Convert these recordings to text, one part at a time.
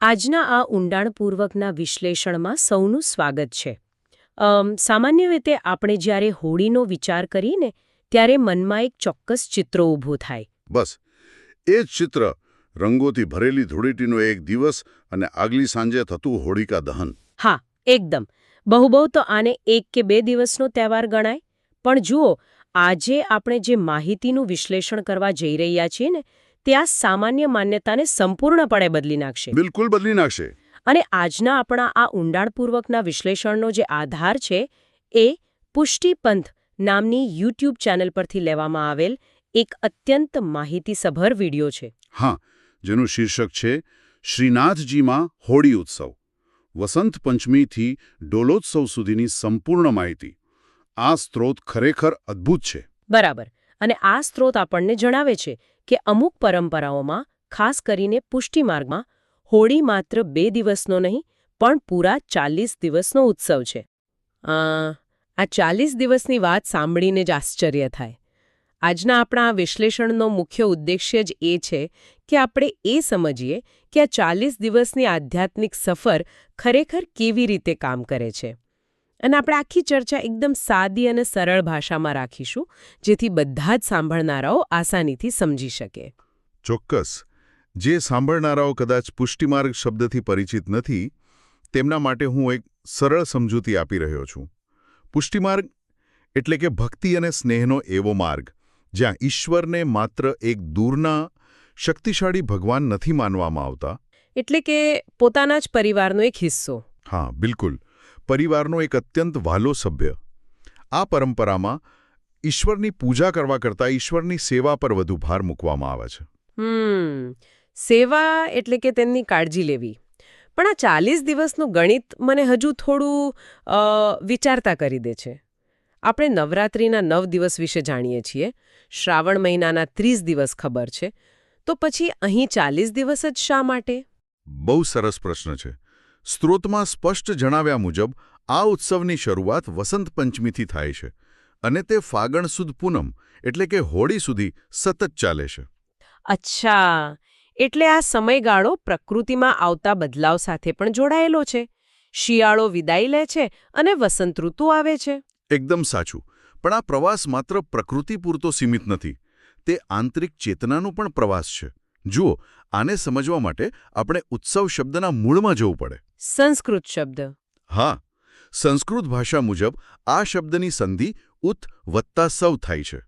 આજના આ ઊંડાણપૂર્વકના વિશ્લેષણમાં સૌનું સ્વાગત છે. સામાન્ય રીતે આપણે જ્યારે હોળીનો વિચાર કરીએ ત્યારે મનમાં એક ચોક્કસ ચિત્ર ઊભું થાય. બસ એ જ ચિત્ર, રંગોથી ભરેલી ધૂળેટીનો એક દિવસ અને આગલી સાંજે થતું હોળિકા દહન. હા, એકદમ. બહુ તો આને 1 કે 2 દિવસનો તહેવાર ગણાય. પણ જુઓ, આજે આપણે જે માહિતીનું વિશ્લેષણ કરવા જઈ રહ્યા છીએ તે આ સામાન્ય માન્યતાને સંપૂર્ણપણે બદલી નાખશે. બિલકુલ બદલી નાખશે. અને આજના આપણા આ ઊંડાણપૂર્વકના વિશ્લેષણનો જે આધાર છે એ પુષ્ટિપંથ નામની યુટ્યુબ ચેનલ પરથી લેવામાં આવેલ એક અત્યંત માહિતીસભર વિડિયો છે. હા, જેનું શીર્ષક છે શ્રીનાથજીમાં હોળી ઉત્સવ, વસંત પંચમીથી ડોલોત્સવ સુધીની સંપૂર્ણ માહિતી. આ સ્ત્રોત ખરેખર અદ્ભુત છે. બરાબર. અને આ સ્ત્રોત આપણને જણાવે છે કે અમુક પરંપરાઓમાં, ખાસ કરીને પુષ્ટિમાર્ગમાં, હોળી માત્ર 2 દિવસનો નહીં પણ પૂરા 40 દિવસનો ઉત્સવ છે. આ 40 દિવસની વાત સાંભળીને જ આશ્ચર્ય થાય. આજના આપણા આ વિશ્લેષણનો મુખ્ય ઉદ્દેશ્ય જ એ છે કે આપણે એ સમજીએ કે આ 40 દિવસની આધ્યાત્મિક સફર ખરેખર કેવી રીતે કામ કરે છે. અને આપણે આખી ચર્ચા એકદમ સાદી અને સરળ ભાષામાં રાખીશું, જેથી બધા જ સાંભળનારાઓ આસાનીથી સમજી શકે. ચોક્કસ. જે સાંભળનારાઓ કદાચ પુષ્ટિમાર્ગ શબ્દથી પરિચિત નથી, તેમના માટે હું એક સરળ સમજૂતી આપી રહ્યો છું. પુષ્ટિમાર્ગ એટલે કે ભક્તિ અને સ્નેહનો એવો માર્ગ જ્યાં ઈશ્વરને માત્ર એક દૂરના શક્તિશાળી ભગવાન નથી માનવામાં આવતા. એટલે કે પોતાના જ પરિવારનો એક હિસ્સો. હા, બિલકુલ. પરિવારનો એક અત્યંત વહાલો સભ્ય. આ પરંપરામાં ઈશ્વરની પૂજા કરવા કરતાં ઈશ્વરની સેવા પર વધુ ભાર મૂકવામાં આવે છે. સેવા એટલે કે તેમની કાળજી લેવી. પણ આ 40 દિવસનું ગણિત મને હજુ થોડું વિચારતા કરી દે છે. આપણે નવરાત્રિના 9 દિવસ વિશે જાણીએ છીએ, શ્રાવણ મહિનાના 30 દિવસ ખબર છે, તો પછી અહીં 40 દિવસ જ શા માટે? બહુ સરસ પ્રશ્ન છે. સ્ત્રોતમાં સ્પષ્ટ જણાવ્યા મુજબ આ ઉત્સવની શરૂઆત વસંત પંચમીથી થાય છે અને તે ફાગણ સુદ પૂનમ એટલે કે હોળી સુધી સતત ચાલે છે. અચ્છા, એટલે આ સમયગાળો પ્રકૃતિમાં આવતા બદલાવ સાથે પણ જોડાયેલો છે. શિયાળો વિદાય લે છે અને વસંત ઋતુ આવે છે. એકદમ સાચું. પણ આ પ્રવાસ માત્ર પ્રકૃતિ પૂરતો સીમિત નથી. તે આંતરિક ચેતનાનો પણ પ્રવાસ છે. જુઓ, આને સમજવા માટે આપણે ઉત્સવ શબ્દના મૂળમાં જવું પડે. સંસ્કૃત શબ્દ. હા, સંસ્કૃત ભાષા મુજબ આ શબ્દની સંધિ ઉત વત્તા સવ થાય છે.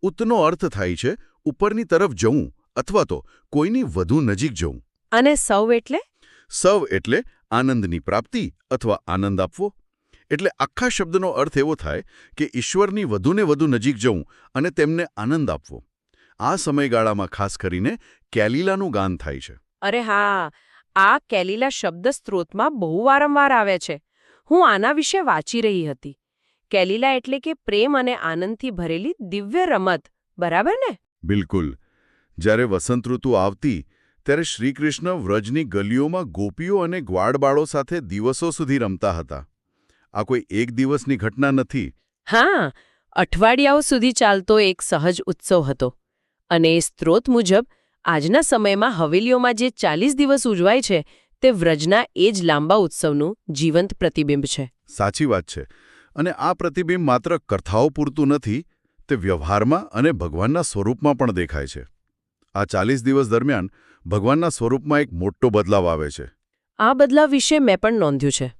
ઉતનો અર્થ થાય છે ઉપરની તરફ જવું અથવા તો કોઈની વધુ નજીક જવું. અને સવ એટલે? સવ એટલે આનંદની પ્રાપ્તિ અથવા આનંદ આપવો. એટલે આખા શબ્દનો અર્થ એવો થાય કે ઈશ્વરની વધુને વધુ નજીક જવું અને તેમને આનંદ આપવો. આ સમયગાળામાં ખાસ કરીને કેલીલાનું ગાન થાય છે. અરે હા, આ કેલીલા શબ્દ સ્ત્રોતમાં બહુ વારંવાર આવે છે. હું આના વિશે વાંચી રહી હતી. કેલીલા એટલે કે પ્રેમ અને આનંદથી ભરેલી દિવ્ય રમત, બરાબર ને? બિલકુલ. જ્યારે વસંત ઋતુ આવતી ત્યારે શ્રીકૃષ્ણ વ્રજની ગલીઓમાં ગોપીઓ અને ગ્વાડબાળો સાથે દિવસો સુધી રમતા હતા. આ કોઈ એક દિવસની ઘટના નથી. હા, અઠવાડિયાઓ સુધી ચાલતો એક સહજ ઉત્સવ હતો. અને એ સ્ત્રોત મુજબ આજના સમયમાં હવેલીઓમાં જે 40 દિવસ ઉજવાય છે તે વ્રજના એ જ લાંબા ઉત્સવનું જીવંત પ્રતિબિંબ છે. સાચી વાત છે. અને આ પ્રતિબિંબ માત્ર કથાઓ પૂરતું નથી, તે વ્યવહારમાં અને ભગવાનના સ્વરૂપમાં પણ દેખાય છે. આ 40 દિવસ દરમિયાન ભગવાનના સ્વરૂપમાં એક મોટો બદલાવ આવે છે. આ બદલાવ વિશે મેં પણ નોંધ્યું છે.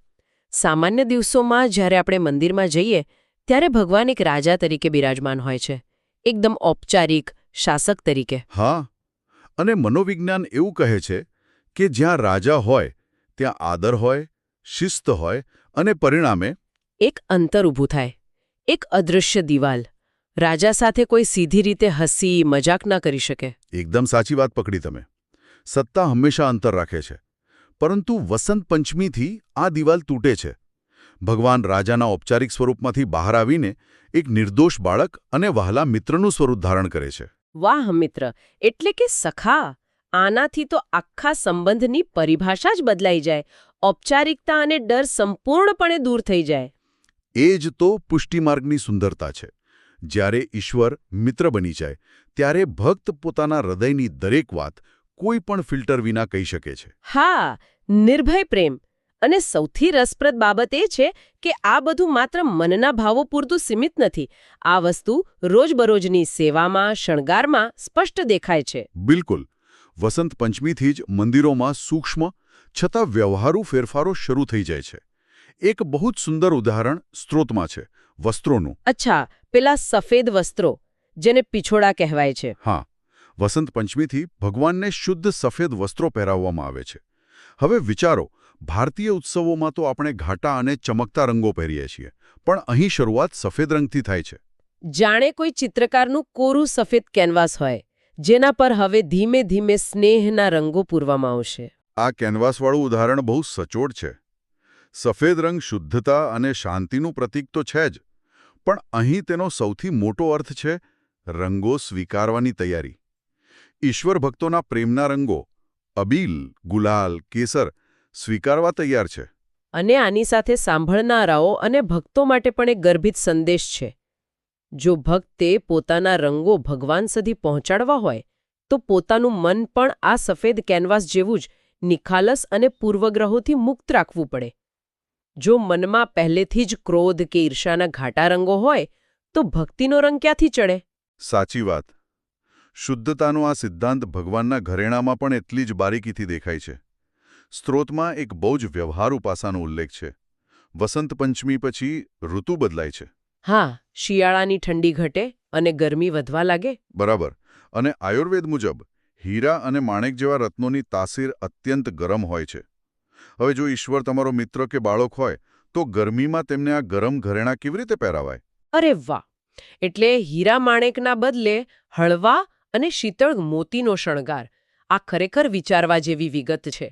સામાન્ય દિવસોમાં જ્યારે આપણે મંદિરમાં જઈએ ત્યારે ભગવાન એક રાજા તરીકે બિરાજમાન હોય છે, એકદમ ઔપચારિક શાસક તરીકે. હા, અને મનોવિજ્ઞાન એવું કહે છે કે જ્યાં રાજા હોય ત્યાં આદર હોય, શિસ્ત હોય અને પરિણામે એક અંતર ઊભું થાય, એક અદૃશ્ય દિવાલ. રાજા સાથે કોઈ સીધી રીતે હસી મજાક ન કરી શકે. એકદમ સાચી વાત પકડી તમે. સત્તા હંમેશા અંતર રાખે છે. પરંતુ વસંત પંચમીથી આ દિવાલ તૂટે છે. ભગવાન રાજાના ઔપચારિક સ્વરૂપમાંથી બહાર આવીને એક નિર્દોષ બાળક અને વહાલા મિત્રનું સ્વરૂપ ધારણ કરે છે. વાહ, મિત્ર એટલે કે સખા. આનાથી તો આખા સંબંધની પરિભાષા જ બદલાઈ જાય. ઔપચારિકતા અને ડર સંપૂર્ણપણે દૂર થઈ જાય. એ જ તો પુષ્ટિમાર્ગની સુંદરતા છે. જ્યારે ઈશ્વર મિત્ર બની જાય ત્યારે ભક્ત પોતાના હૃદયની દરેક વાત કોઈ પણ ફિલ્ટર વિના કહી શકે છે. હા, નિર્ભય પ્રેમ. અને સૌથી રસપ્રદ બાબત એ છે કે આ બધું માત્ર મનના ભાવો પૂરતું સીમિત નથી. આ વસ્તુ રોજબરોજની સેવામાં, શણગારમાં સ્પષ્ટ દેખાય છે. બિલકુલ. વસંત પંચમીથી જ મંદિરોમાં સૂક્ષ્મ છતાં વ્યવહારુ ફેરફારો શરૂ થઈ જાય છે. એક બહુ જ સુંદર ઉદાહરણ સ્ત્રોતમાં છે, વસ્ત્રોનું. અચ્છા, પેલા સફેદ વસ્ત્રો, જેને પિછોડા કહેવાય છે. હા, વસંત પંચમીથી ભગવાનને શુદ્ધ સફેદ વસ્ત્રો પહેરાવવામાં આવે છે. હવે વિચારો, ભારતીય ઉત્સવોમાં તો આપણે ઘાટા અને ચમકતા રંગો પહેરીએ છીએ, પણ અહીં શરૂઆત સફેદ રંગથી થાય છે. જાણે કોઈ ચિત્રકારનું કોરું સફેદ કેનવાસ હોય, જેના પર હવે ધીમે ધીમે સ્નેહના રંગો પૂરવામાં આવશે. આ કેનવાસવાળું ઉદાહરણ બહુ સચોટ છે. સફેદ રંગ શુદ્ધતા અને શાંતિનું પ્રતીક તો છે જ, પણ અહીં તેનો સૌથી મોટો અર્થ છે રંગો સ્વીકારવાની તૈયારી. ઈશ્વર ભક્તોના પ્રેમના રંગો અબીલ, ગુલાલ, કેસર સ્વીકારવા તૈયાર છે. અને આની સાથે સાંભળનારાઓ અને ભક્તો માટે પણ એક ગર્ભિત સંદેશ છે. જો ભક્તે પોતાના રંગો ભગવાન સુધી પહોંચાડવા હોય તો પોતાનું મન પણ આ સફેદ કેનવાસ જેવું જ નિખાલસ અને પૂર્વગ્રહોથી મુક્ત રાખવું પડે. જો મનમાં પહેલેથી જ ક્રોધ કે ઈર્ષાના ઘાટા રંગો હોય તો ભક્તિનો રંગ ક્યાંથી ચડે? સાચી વાત. શુદ્ધતાનો આ સિદ્ધાંત ભગવાનના ઘરેણામાં પણ એટલી જ બારીકીથી દેખાય છે. સ્ત્રોતમાં એક બહુ જ વ્યવહારુ પાસાનો ઉલ્લેખ છે. વસંત પંચમી પછી ઋતુ બદલાય છે. હા, શિયાળાની ઠંડી ઘટે અને ગરમી વધવા લાગે. બરાબર. અને આયુર્વેદ મુજબ હીરા અને માણેક જેવા રત્નોની તાસીર અત્યંત ગરમ હોય છે. હવે જો ઈશ્વર તમારો મિત્ર કે બાળક હોય તો ગરમીમાં તેમને આ ગરમ ઘરેણાં કેવી રીતે પહેરાવાય? અરે વાહ! એટલે હીરા માણેકના બદલે હળવા અને શીતળ મોતીનો શણગાર. આ ખરેખર વિચારવા જેવી વિગત છે.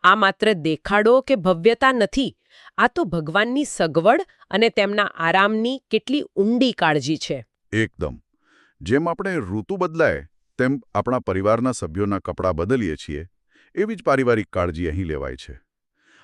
આ માત્ર દેખાડો કે ભવ્યતા નથી. આ તો ભગવાનની સગવડ અને તેમના આરામની કેટલી ઊંડી કાળજી છે. એકદમ. જેમ આપણે ઋતુ બદલાય તેમ આપણા પરિવારના સભ્યોના કપડાં બદલીએ છીએ, એવી જ પારિવારિક કાળજી અહીં લેવાય છે.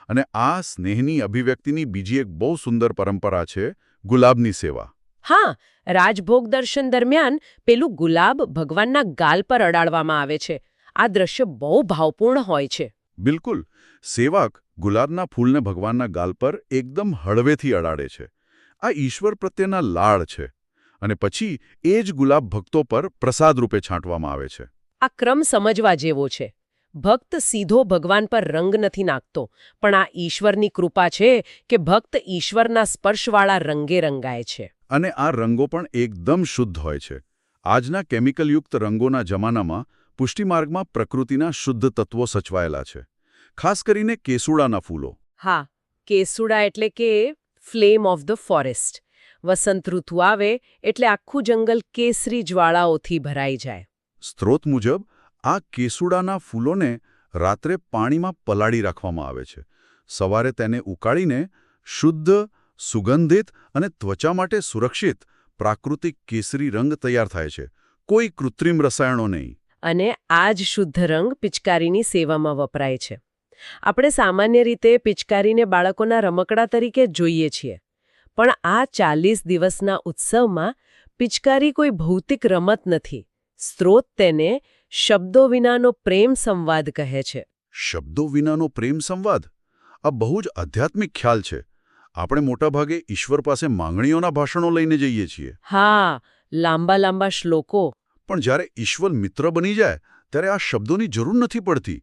અને આ સ્નેહની અભિવ્યક્તિની બીજી એક બહુ સુંદર પરંપરા છે ગુલાબની સેવા. હા, રાજભોગ દર્શન દરમિયાન પેલું ગુલાબ ભગવાનના ગાલ પર અડાડવામાં આવે છે. આ દ્રશ્ય બહુ ભાવપૂર્ણ હોય છે. બિલકુલ. સેવક ગુલાબના ફૂલને ભગવાનના ગાલ પર એકદમ હળવેથી અડાડે છે. આ ઈશ્વર પ્રત્યેના લાડ છે. અને પછી એ જ ગુલાબ ભક્તો પર પ્રસાદ રૂપે છાંટવામાં આવે છે. આ ક્રમ સમજવા જેવો છે. ભક્ત સીધો ભગવાન પર રંગ નથી નાખતો, પણ આ ઈશ્વરની કૃપા છે કે ભક્ત ઈશ્વરના સ્પર્શવાળા રંગે રંગાય છે. અને આ રંગો પણ એકદમ શુદ્ધ હોય છે. આજના કેમિકલયુક્ત રંગોના જમાનામાં પુષ્ટિમાર્ગમાં પ્રકૃતિના શુદ્ધ તત્વો સચવાયેલા છે. ખાસ કરીને કેસુડાના ફૂલો. હા, કેસુડા એટલે કે ફ્લેમ ઓફ ધ ફોરેસ્ટ. વસંત ઋતુ આવે એટલે આખું જંગલ કેસરી જ્વાળાઓથી ભરાઈ જાય. સ્ત્રોત મુજબ આ કેસુડાના ફૂલોને રાત્રે પાણીમાં પલાળી રાખવામાં આવે છે. સવારે તેને ઉકાળીને શુદ્ધ, સુગંધિત અને ત્વચા માટે સુરક્ષિત પ્રાકૃતિક કેસરી રંગ તૈયાર થાય છે. કોઈ કૃત્રિમ રસાયણો નહીં. અને આ જ શુદ્ધ રંગ પિચકારીની સેવામાં વપરાય છે. આપણે સામાન્ય રીતે પિચકારીને બાળકોના રમકડા તરીકે જોઈએ છીએ. પણ આ 40 દિવસના ઉત્સવમાં પિચકારી કોઈ ભૌતિક રમત નથી. સ્ત્રોત તેને શબ્દો વિનાનો પ્રેમ સંવાદ કહે છે. શબ્દો વિનાનો પ્રેમ સંવાદ? આ બહુ જ આધ્યાત્મિક ખ્યાલ છે. આપણે મોટાભાગે ઈશ્વર પાસે માંગણીઓના ભાષણો લઈને જઈએ છીએ. હા, લાંબા લાંબા શ્લોકો. પણ જ્યારે ઈશ્વર મિત્ર બની જાય ત્યારે આ શબ્દોની જરૂર નથી પડતી.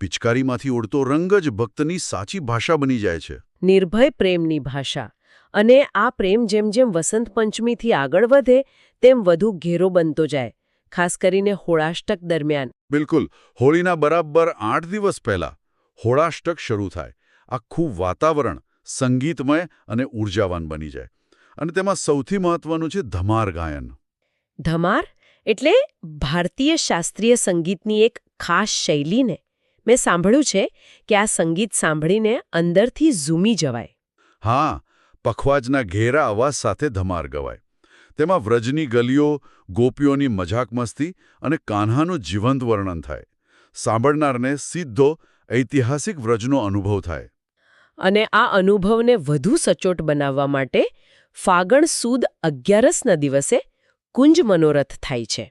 પિચકારીમાંથી ઉડતો રંગ જ ભક્તની સાચી ભાષા બની જાય છે. નિર્ભય પ્રેમની ભાષા. અને આ પ્રેમ જેમ જેમ વસંત પંચમીથી આગળ વધે તેમ વધુ ઘેરો બનતો જાય, ખાસ કરીને હોળાષ્ટક દરમિયાન. બિલકુલ. હોળીના બરાબર 8 દિવસ પહેલા હોળાષ્ટક શરૂ થાય. આખું વાતાવરણ સંગીતમય અને ઉર્જાવાન બની જાય. અને તેમાં સૌથી મહત્વનું છે ધમાર ગાયન. ધમાર એટલે ભારતીય શાસ્ત્રીય સંગીતની એક ખાસ શૈલીને. મેં સાંભળ્યું છે કે આ સંગીત સાંભળીને અંદરથી ઝૂમી જવાય. હા, પખવાજના ઘેરા અવાજ સાથે ધમાર ગવાય. તેમાં વ્રજની ગલીઓ, ગોપીઓની મજાક મસ્તી અને કાન્હાનું જીવંત વર્ણન થાય. સાંભળનારને સીધો ઐતિહાસિક વ્રજનો અનુભવ થાય. અને આ અનુભવને વધુ સચોટ બનાવવા માટે ફાગણ સુદ 11ના દિવસે કુંજ મનોરથ થાય છે.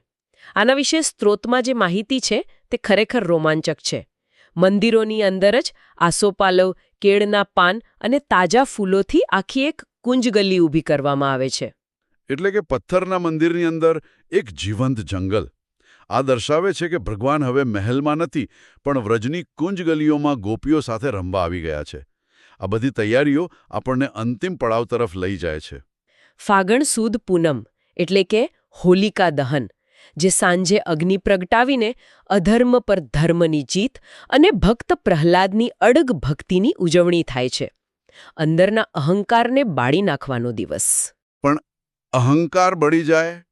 આના વિશે સ્ત્રોતમાં જે માહિતી છે તે ખરેખર રોમાંચક છે. મંદિરોની અંદર જ આસોપાલવ, કેળના પાન અને તાજા ફૂલોથી આખી એક કુંજગલી ઊભી કરવામાં આવે છે. એટલે કે પથ્થરના મંદિરની અંદર એક જીવંત જંગલ. આ દર્શાવે છે કે ભગવાન હવે મહેલમાં નથી, પણ વ્રજની કુંજ ગલીઓમાં ગોપીઓ સાથે રમવા આવી ગયા છે. આ બધી તૈયારીઓ આપણને અંતિમ પડાવ તરફ લઈ જાય છે. ફાગણ સુદ પૂનમ એટલે કે હોલિકા દહન, જે સાંજે અગ્નિ પ્રગટાવીને અધર્મ પર ધર્મની જીત અને ભક્ત પ્રહલાદની અડગ ભક્તિની ઉજવણી થાય છે. અંદરના અહંકારને બાળી નાખવાનો દિવસ. પણ અહંકાર બળી જાય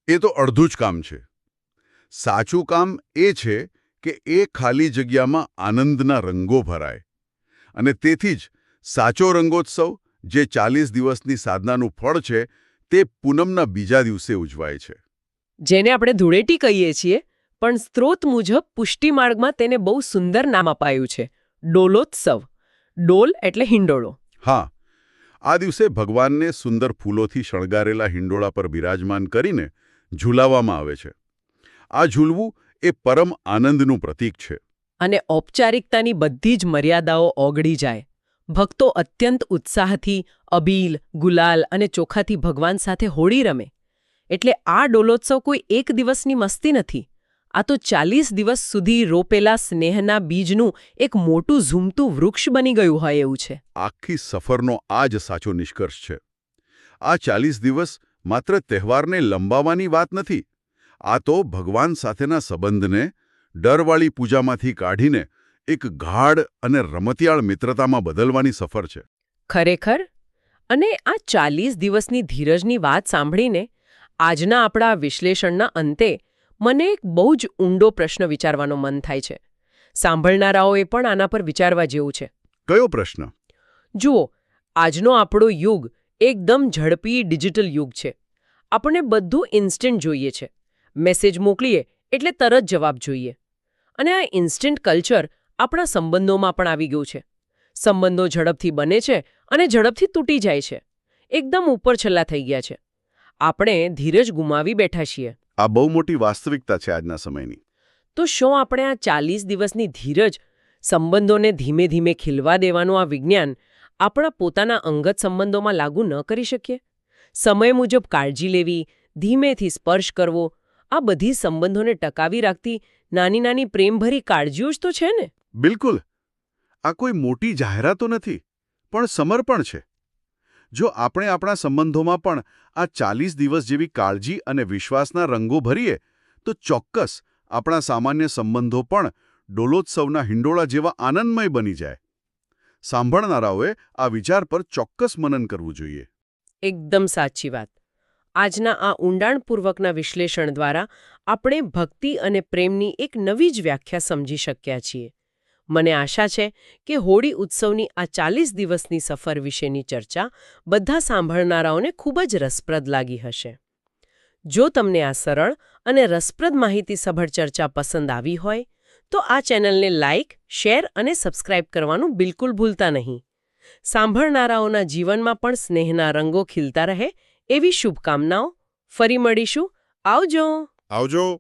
એ તો અડધું જ કામ છે. સાચું કામ એ છે કે એ ખાલી જગ્યામાં આનંદના રંગો ભરાય. અને તેથી જ સાચો રંગોત્સવ, જે 40 દિવસની સાધનાનું ફળ છે, તે પૂનમના બીજા દિવસે ઉજવાય છે. જેને આપણે ધૂળેટી કહીએ છીએ, પણ સ્ત્રોત મુજબ પુષ્ટિમાર્ગમાં તેને બહુ સુંદર નામ અપાયું છે, ડોલોત્સવ. ડોલ એટલે હિંડોળો. હા, આ દિવસે ભગવાનને સુંદર ફૂલોથી શણગારેલા હિંડોળા પર બિરાજમાન કરીને ઝૂલાવવામાં આવે છે. આ ઝૂલવું એ પરમ આનંદનું પ્રતીક છે. અને ઔપચારિકતાની બધી જ મર્યાદાઓ ઓગળી જાય. ભક્તો અત્યંત ઉત્સાહથી અબીલ, ગુલાલ અને ચોખાથી ભગવાન સાથે હોળી રમે. એટલે આ ડોલોત્સવ કોઈ એક દિવસની મસ્તી નથી. આ તો 40 દિવસ સુધી રોપેલા સ્નેહના બીજનું એક મોટું ઝૂમતું વૃક્ષ બની ગયું હોય એવું છે. આખી સફરનો આ જ સાચો નિષ્કર્ષ છે. આ 40 દિવસ માત્ર તહેવારને લંબાવવાની વાત નથી. આ તો ભગવાન સાથેના સંબંધને ડરવાળી પૂજામાંથી કાઢીને એક ગાઢ અને રમતિયાળ મિત્રતામાં બદલવાની સફર છે. ખરેખર. અને આ 40 દિવસની ધીરજની વાત સાંભળીને આજના આપણા વિશ્લેષણના અંતે મને એક બહુ જ ઊંડો પ્રશ્ન વિચારવાનો મન થાય છે. સાંભળનારાઓએ પણ આના પર વિચારવા જેવું છે. કયો પ્રશ્ન? જુઓ, આજનો આપણો યુગ એકદમ ઝડપી ડિજિટલ યુગ છે. આપણને બધું ઇન્સ્ટન્ટ જોઈએ છે. મેસેજ મોકલીએ એટલે તરત જવાબ જોઈએ. અને આ ઇન્સ્ટન્ટ કલ્ચર આપણા સંબંધોમાં પણ આવી ગયું છે. સંબંધો ઝડપથી બને છે અને ઝડપથી તૂટી જાય છે. એકદમ ઉપરછલ્લા થઈ ગયા છે. આપણે ધીરજ ગુમાવી બેઠા છીએ. આ બહુ મોટી વાસ્તવિકતા છે આજના સમયની. તો શું આપણે આ 40 દિવસની ધીરજ, સંબંધોને ધીમે ધીમે ખીલવા દેવાનું આ વિજ્ઞાન આપણા પોતાના અંગત સંબંધોમાં લાગુ ન કરી શકીએ? સમય મુજબ કાળજી લેવી, ધીમેથી સ્પર્શ કરવો, આ બધી સંબંધોને ટકાવી રાખતી નાની નાની પ્રેમભરી કાળજીઓ જ તો છે ને? બિલકુલ. આ કોઈ મોટી જાહેરાતો નથી, પણ સમર્પણ છે. જો આપણે આપણા સંબંધોમાં પણ આ 40 દિવસ જેવી કાળજી અને વિશ્વાસના રંગો ભરીએ, તો ચોક્કસ આપણા સામાન્ય સંબંધો પણ ડોલોત્સવના હિંડોળા જેવા આનંદમય બની જાય. સાંભળનારાઓએ આ વિચાર પર ચોક્કસ મનન કરવું જોઈએ. એકદમ સાચી વાત. આજના આ ઊંડાણપૂર્વકના વિશ્લેષણ દ્વારા આપણે ભક્તિ અને પ્રેમની એક નવી જ વ્યાખ્યા સમજી શક્યા છીએ. મને આશા છે કે હોળી ઉત્સવની આ 40 દિવસની સફર વિશેની ચર્ચા બધા સાંભળનારાઓને ખૂબ જ રસપ્રદ લાગી હશે. જો તમને આ સરળ અને રસપ્રદ માહિતીસભર ચર્ચા પસંદ આવી હોય, તો આ ચેનલને લાઇક, શેર અને સબસ્ક્રાઇબ કરવાનું બિલકુલ ભૂલતા નહીં. સાંભળનારાઓના જીવનમાં પણ સ્નેહના રંગો ખીલતા રહે એવી શુભકામનાઓ. ફરી મળીશું. આવજો. આવજો.